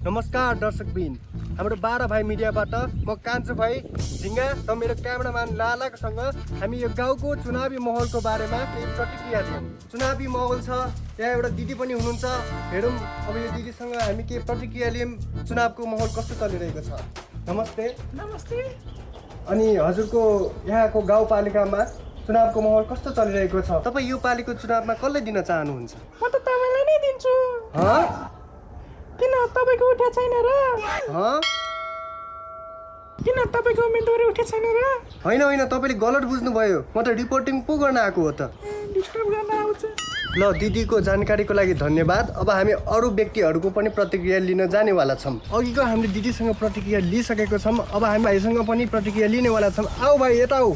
नमस्कार दर्शकबिन, हाम्रो 12 भाइ मिडियाबाट म कान्छो भाइ झिङ्गा र मेरो क्यामेराम्यान लालासँग हामी यो गाउँको चुनावी माहौलको बारेमा केही प्रतिक्रिया दियौँ। चुनावी माहौल छ, यहाँ एउटा दिदी पनि हुनुहुन्छ, हेरौँ अब यो दिदीसँग हामी के प्रतिक्रिया लियौँ। चुनावको माहौल कस्तो चलिरहेको छ? नमस्ते। नमस्ते। अनि हजुरको यहाँको गाउँपालिकामा चुनावको माहौल कस्तो चलिरहेको छ? तपाईँ यो पालिको चुनावमा कसलाई दिन चाहनुहुन्छ? म त तपाईँलाई नै दिन्छु। किन तपाईँको उठे छैन र? किन तपाईँको उम्मेदवारी उठे छैन र? होइन, तपाईँले गलत बुझ्नुभयो। म त रिपोर्टिङ पो गर्न आएको हो त। डिस्टर्ब गर्न आउँछ। ल, दिदीको जानकारीको लागि धन्यवाद। अब हामी अरू व्यक्तिहरूको पनि प्रतिक्रिया लिन जानेवाला छौँ। अघिको हामीले दिदीसँग प्रतिक्रिया लिइसकेको छौँ, अब हामी भाइसँग पनि प्रतिक्रिया लिनेवाला छौँ। आऊ भाइ, यता आऊ।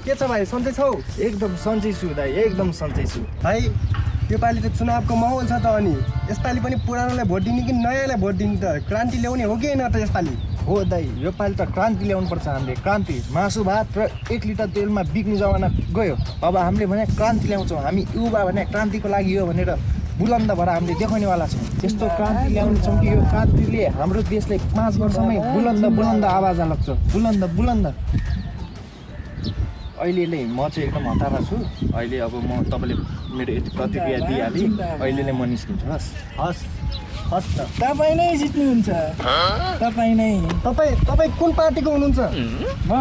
के छ भाइ, सन्चै छौ? एकदम सन्चै छु दाइ, एकदम सन्चै छु। भाइ, योपालि त चुनावको माहौल छ त, अनि यसपालि पनि पुरानोलाई भोट दिने कि नयाँलाई भोट दिने त? क्रान्ति ल्याउने हो कि होइन त यसपालि? हो दाइ, योपालि त क्रान्ति ल्याउनुपर्छ हामीले। क्रान्ति, मासु भात र 1 लिटर तेलमा बिक्ने जमाना गयो। अब हामीले भने क्रान्ति ल्याउँछौँ। हामी युवा भने क्रान्तिको लागि हो भनेर बुलन्द भएर हामीले देखाउनेवाला छौँ। त्यस्तो क्रान्ति ल्याउनेछौँ कि यो क्रान्तिले हाम्रो देशलाई 5 वर्षमै बुलन्द आवाज लाग्छ। बुलन्द। अहिले म चाहिँ एकदम हतारमा छु। अहिले अब म तपाईँले मेरो यति प्रतिक्रिया दिइहालेँ, अहिले नै म निस्किन्छु। हस् त। तपाईँ नै जित्नुहुन्छ। तपाईँ नै। तपाईँ कुन पार्टीको हुनुहुन्छ? म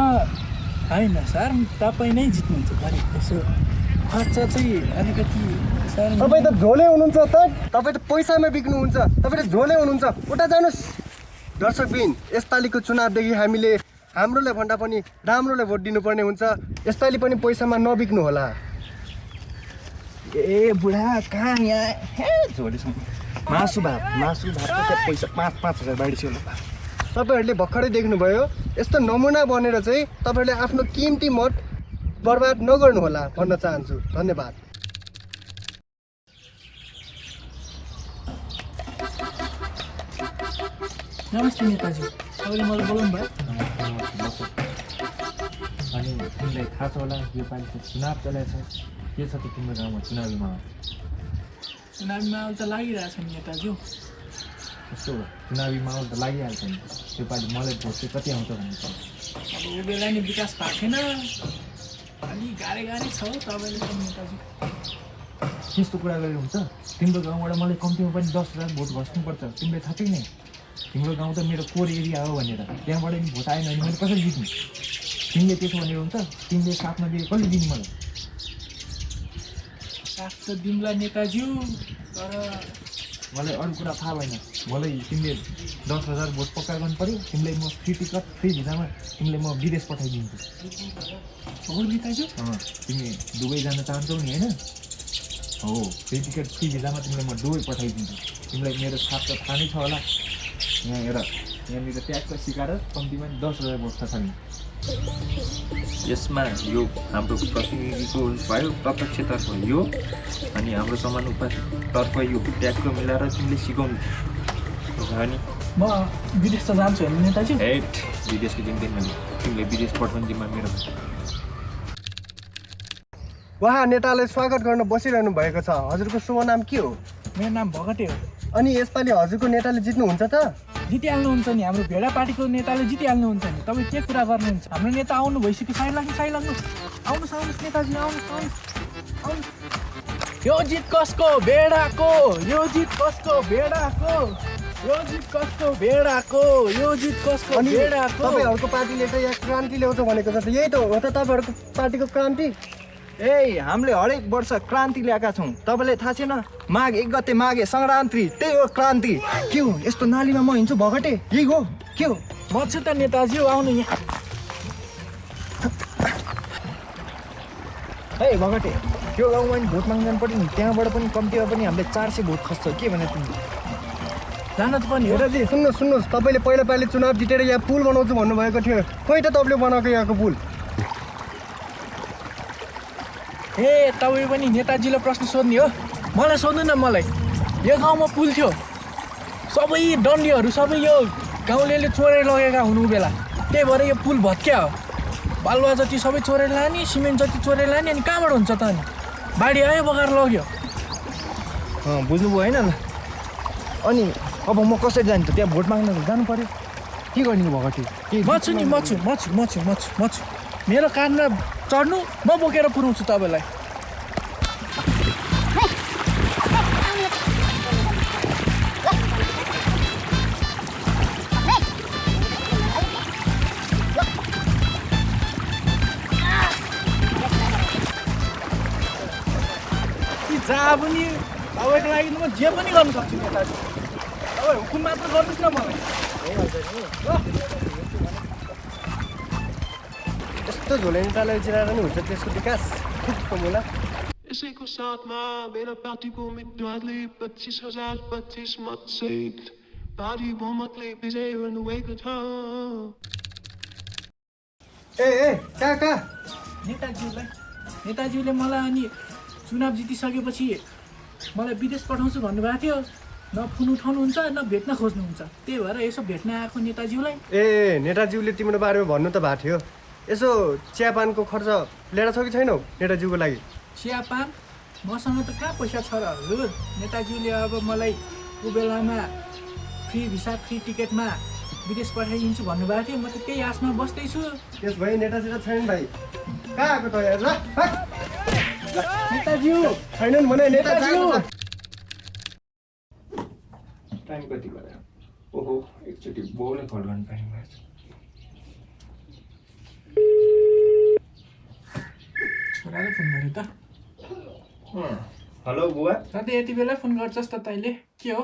होइन सर, तपाईँ नै जित्नुहुन्छ। अरे यसो खर्च चाहिँ अलिकति सर। तपाईँ त झोले हुनुहुन्छ त। तपाईँ त पैसामा बिक्नुहुन्छ। तपाईँ त झोले हुनुहुन्छ। उता जानुहोस्। दर्शकबिन, यसपालिको चुनावदेखि हामीले हाम्रोलाई भन्दा पनि राम्रोलाई भोट दिनुपर्ने हुन्छ। यसपालि पनि पैसामा नबिक्नु होला। ए बुढा, कहाँ यहाँ झोलेसँग मासु भात त पैसा 5-5 हजार बाहिर छ। तपाईँहरूले भर्खरै देख्नुभयो, यस्तो नमुना बनेर चाहिँ तपाईँहरूले आफ्नो कीमती मत बर्बाद नगर्नु होला भन्न चाहन्छु। धन्यवाद। नमस्ते नेताजी, तपाईँले मलाई बोलाउनु भयो? अनि तिमीलाई थाहा छ होला योपालि त चुनाव चलाएको छ। के छ त तिम्रो गाउँमा चुनावी माहौल? चुनावी माहौल त लागिरहेछ नि नेताजी। कस्तो चुनावी माहौल त लागिहाल्छ नि। योपालि मलाई भोट चाहिँ कति आउँछ भन्ने छ। अब ऊ बेला नि विकास भएको थिएन, अलिक गाह्रै छ तपाईँले पनि नेताजी। त्यस्तो कुरा गरेर हुन्छ? तिम्रो गाउँबाट मलाई कम्तीमा पनि 10,000 भोट घस्नुपर्छ। तिमीलाई थाहा छैन? तिम्रो गाउँ त मेरो कोर एरिया हो भनेर। त्यहाँबाट नि भोट आएन भने मैले कसरी जित्ने? तिमीले त्यसो भनेर हुन्छ? तिमीले साथमा दिए कसले दिने मलाई? साथ त दिउँला नेताजी, तर मलाई अरू कुरा थाहा भएन। मलाई तिमीले 10,000 भोट पक्का गर्नु पऱ्यो। तिमीलाई म फ्री टिकट, फ्री भिजामा तिमीलाई म विदेश पठाइदिन्छु। हो नेताजी? तिमी दुबई जान चाहन्छौ नि, होइन? हो, फ्री टिकट, फ्री भिजामा तिमीलाई म दुबई पठाइदिन्छु। तिमीलाई मेरो छाप त थाहा नै छ होला। यहाँनिर ट्याक्स सिकाएर कम्तीमा 10,000 भोट छ नि। यसमा यो हाम्रो प्रतिनिधिको भयो, प्रत्यक्षतर्फ यो, अनि हाम्रो समानुपाततर्फ यो ट्याक्स मिलाएर तिमीले सिकाउनु हो नि। म विदेश त जान्छु होइन नेताजी? विदेशको जिम्मेवारी मैले तिमीलाई विदेश पठाउने जिम्मा मेरो। उहाँ नेतालाई स्वागत गर्न बसिरहनु भएको छ। हजुरको शुभ नाम के हो? मेरो नाम भगटे हो। अनि यसपालि हजुरको नेताले जित्नुहुन्छ त? जितिहाल्नुहुन्छ नि, हाम्रो भेडा पार्टीको नेताले जितिहाल्नुहुन्छ नि। तपाईँ के कुरा गर्नुहुन्छ? हाम्रो नेता आउनु भइसक्यो। साइड लाग्नु। आउनुहोस् नेताजी, आउनुहोस्। यो जित कसको? भेडाको। यो जित कसको? भेडाको। अनि तपाईँहरूको पार्टीले त यहाँ क्रान्ति ल्याउँछ भनेको छ त, यही त हो त तपाईँहरूको पार्टीको क्रान्ति? हामीले हरेक वर्ष क्रान्ति ल्याएका छौँ। तपाईँलाई थाहा छैन? माघ 1 गते माघे सङ्क्रान्ति, त्यही हो क्रान्ति। के हो यस्तो नालीमा म हिँड्छु भगटे? यही हो के हो? म छु त नेताजी, आउनु यहाँ। भगटे, त्यो गाउँमा नि भोट माग्नु जानु पर्यो नि। त्यहाँबाट पनि कम्तीमा पनि हामीले 400 भोट खस्छ। के भने तिमी जान त पनि हो। नेताजी सुन्नुहोस्, तपाईँले पहिला पालि चुनाव जितेर यहाँ पुल बनाउँछु भन्नुभएको थियो। खोइ त तपाईँले बनाएको यहाँको पुल? तपाईँ पनि नेताजीलाई प्रश्न सोध्ने हो? मलाई सोध्नु न। मलाई यो गाउँमा पुल थियो, सबै डन्डीहरू सबै यो गाउँलेले चोरेर लगेका हुनु बेला, त्यही भएर यो पुल भत्क्या हो। बालुवा जति सबै चोरेर लाने, सिमेन्ट जति चोरेर लाने, अनि कहाँबाट हुन्छ त? अनि बाढी आयो बगाएर लग्यो। बुझ्नुभयो होइन? अनि अब म कसरी जाने त त्यहाँ भोट माग्न त जानु पर्यो के गर्ने भएको थियो के म छु नि म छु मेरो कानमा चढ्नु म बोकेर पुऱ्याउँछु तपाईँलाई जहाँ पनि तपाईँको लागि म जे पनि गर्नु सक्छु नेताजी तपाईँ हुकुम मात्र गर्नुहोस् न मलाई यस्तो झोले नेतालाई जिराएर नि हुन्छ त्यसको विकास ठुलो मुला इसी को साथ में मेरा पार्टी को उम्मीदवारी 25,025 मत से भारी बहुमतले विजय गर्नुभएको छ ए कहाँ नेताजीले मलाई अनि चुनाव जितिसकेपछि मलाई विदेश पठाउँछु भन्नुभएको थियो न फोन उठाउनुहुन्छ न भेट्न खोज्नुहुन्छ त्यही भएर यसो भेट्न आएको नेताज्यूलाई ए नेताज्यूले तिम्रो बारेमा भन्नु त भएको थियो यसो चियापानको खर्च ल्याएर छ कि छैनौ नेताज्यूको लागि चियापान मसँग त कहाँ पैसा छ र हजुर नेताज्यूले अब मलाई ऊ बेलामा फ्री भिसा फ्री टिकटमा विदेश पठाइदिन्छु भन्नुभएको थियो म त त्यही आशमा बस्दैछु त्यस भए नेताजी त छैन भाइ कहाँ आएको त यार ल नेताज्यू छैनन् भने नेताज्यू टाइम कति भयो ओहो एकचोटि बाउले कल गर्नु पर्ने भएछ छोराले फोन गर्यो त हेलो बुवा सधैँ यति बेला फोन गर्छस् त तैँले के हो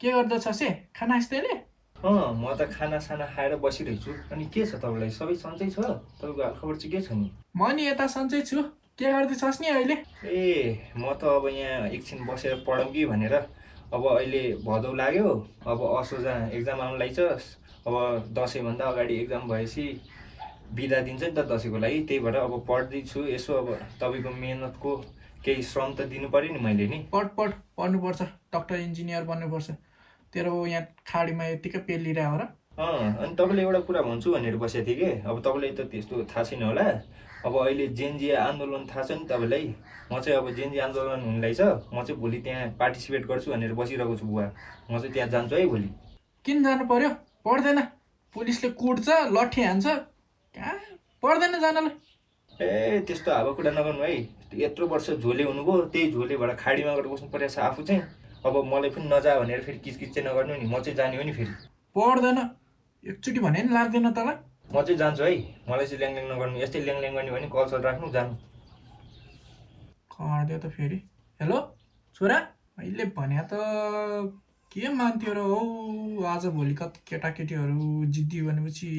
के गर्दछस् हे खाना यस्तैले म त खानासाना खाएर बसिरहेको छु अनि के छ तपाईँलाई सबै सन्चै छ तपाईँको हालखबर चाहिँ के छ नि म नि यता सन्चै छु के गर्दैछस् नि अहिले ए म त अब यहाँ एकछिन बसेर पढौँ कि भनेर अब अहिले भदौ लाग्यो अब असोजा एक्जाम आउनु लागिछस् अब दसैँभन्दा अगाडि एक्जाम भएपछि बिदा दिन्छ नि त दसैँको लागि त्यही भएर अब पढ्दैछु यसो अब तपाईँको मेहनतको केही श्रम त दिनु पऱ्यो नि मैले नि पढ्नुपर्छ डक्टर इन्जिनियर बन्नुपर्छ तेरो यहाँ खाडीमा यतिकै पेलिरहेको र अनि तपाईँले एउटा कुरा भन्छु भनेर बसेको थिएँ कि अब तपाईँलाई त त्यस्तो थाहा छैन होला अब अहिले जेएनजी आन्दोलन थाहा छ नि तपाईँलाई म चाहिँ अब जेएनजी आन्दोलन हुनेलाई छ म चाहिँ भोलि त्यहाँ पार्टिसिपेट गर्छु भनेर बसिरहेको छु बुवा म चाहिँ त्यहाँ जान्छु है भोलि किन जानु पर्यो पढ्दैन पुलिसले कुट्छ लट्ठी हान्छ कहाँ पढ्दैन जानलाई ए त्यस्तो हावा कुरा नगर्नु है यत्रो वर्ष झोले हुनुभयो त्यही झोलेबाट खाडीमा गएर बस्नु परेको छ आफू चाहिँ अब मलाई पनि नजा भनेर फेरि किचकिच चाहिँ नगर्नु नि म चाहिँ जाने हो नि फेरि पढ्दैन एकचोटि भने नि लाग्दैन तँलाई म चाहिँ जान्छु है मलाई चाहिँ ल्याङल्याङ नगर्नु यस्तै ल्याङल्याङ गर्ने भने कलसल राख्नु जानु खड्यो त फेरि हेलो छोरा अहिले भने त के मान्थ्यो र हौ आज भोलिका केटाकेटीहरू जिद्दी भनेपछि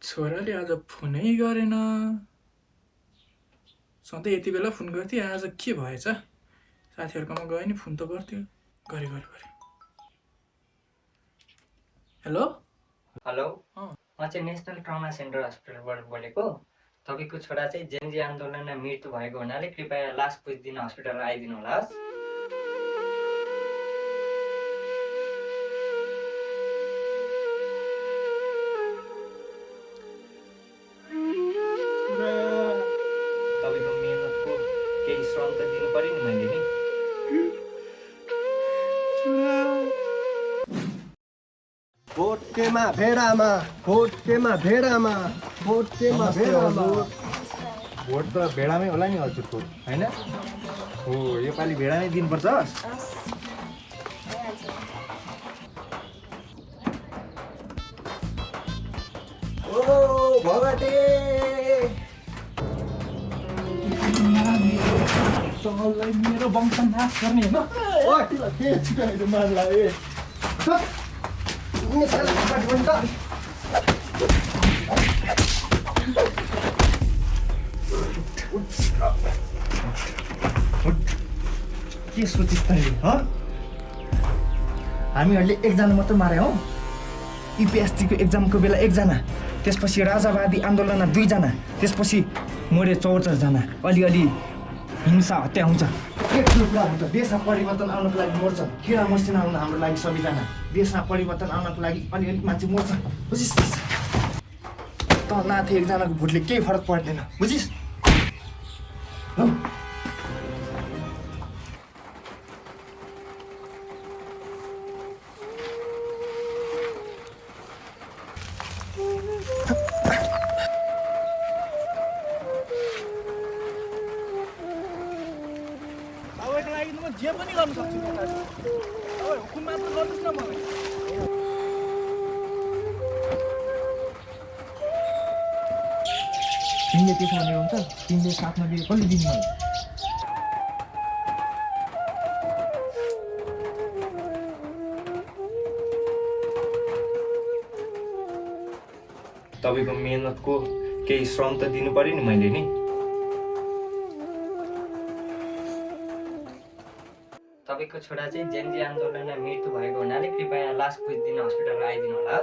छोराले आज फोनै गरेन सधैँ यति बेला फोन गर्थेँ आज के भएछ साथीहरूकोमा गयो नि फोन त गर्थ्यो गरे हेलो हेलो म चाहिँ नेसनल ट्रमा सेन्टर हस्पिटलबाट बोलेको तपाईँको छोरा चाहिँ जेएनजी आन्दोलनमा मृत्यु भएको हुनाले कृपया लास पुज्दिन हस्पिटल आइदिनु होला तपाईँको मेहनतको केही श्रम त दिनु पऱ्यो नि मैले नि भोट केमा भेडामा भोट केमा भेडामा भोट केमा भेडामा भोट त भेडामै होला नि हजुरको होइन हो योपालि भेडामै दिनुपर्छ ओ भगटे तँलाई मेरो वंश नाश गर्ने होइन के सोचिस् तैँले हामीहरूले एकजना मात्र मारे हौ युपिएससीको एक्जामको बेला एकजना, त्यसपछि राजावादी आन्दोलनमा 2 जना, त्यसपछि मरे 74 जना। अलिअलि हिंसा हत्या हुन्छ। के ठुलो कुरा हुन्छ? देशमा परिवर्तन आउनको लागि मर्छ। किरा मस्ती नआउनु हाम्रो लागि सबैजना। देशमा परिवर्तन आउनको लागि अलिअलि मान्छे मर्छ, बुझिस्? त नाथे एकजनाको भोटले केही फरक पर्दैन, बुझिस्? हौ तपाईँको लागि त म जे पनि गर्न सक्छु नेताजी। तपाईँ हुकुम मात्र गर्नुहोस् न मलाई। तिमीले त्यसो भनेर हुन्छ? तिमीले साथमा दिए कसले दिनु मलाई? तपाईँको मेहनतको केही श्रम त दिनु पर्यो नि मैले नि। तपाईँको छोरा चाहिँ जेनजी आन्दोलनमा मृत्यु भएको हुनाले कृपया लास खोजिदिन हस्पिटल आइदिनु होला।